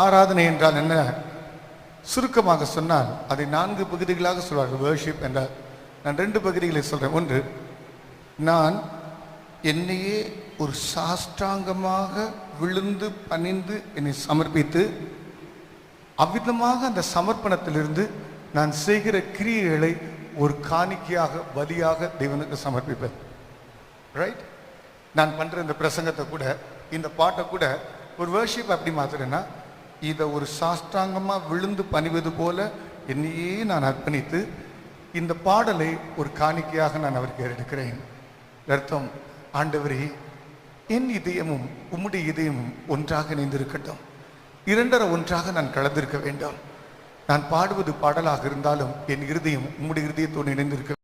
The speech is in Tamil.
ஆராதனை என்றால் என்ன? சுருக்கமாக சொன்னால் அதை 4 பகுதிகளாக சொல்வார்கள். வர்ஷிப் என்றால் நான் 2 பகுதிகளை சொல்றேன். ஒன்று, நான் என்னையே ஒரு சாஷ்டாங்கமாக விழுந்து பணிந்து என்னை சமர்ப்பித்து அவ்விதமாக அந்த சமர்ப்பணத்திலிருந்து நான் செய்கிற கிரியைகளை ஒரு காணிக்கையாக பலியாக தேவனுக்கு சமர்ப்பிப்பேன். ரைட்? நான் பண்ற இந்த பிரசங்கத்தை கூட இந்த பாட்டை கூட ஒரு வர்ஷிப் அப்படி மாத்துறேன்னா, இதை ஒரு சாஷ்டாங்கமா விழுந்து பணிவது போல என்னையே நான் அர்ப்பணித்து இந்த பாடலை ஒரு காணிக்கையாக நான் அவருக்கு எடுக்கிறேன். அர்த்தம், ஆண்டவரே, என் இதயமும் உம்முடைய இதயமும் ஒன்றாக இணைந்திருக்கட்டும். 2 ஒன்றாக நான் கலந்திருக்க வேண்டாம். நான் பாடுவது பாடலாக இருந்தாலும் என் இருதயம் உம்முடைய இருதயத்தோடு இணைந்திருக்க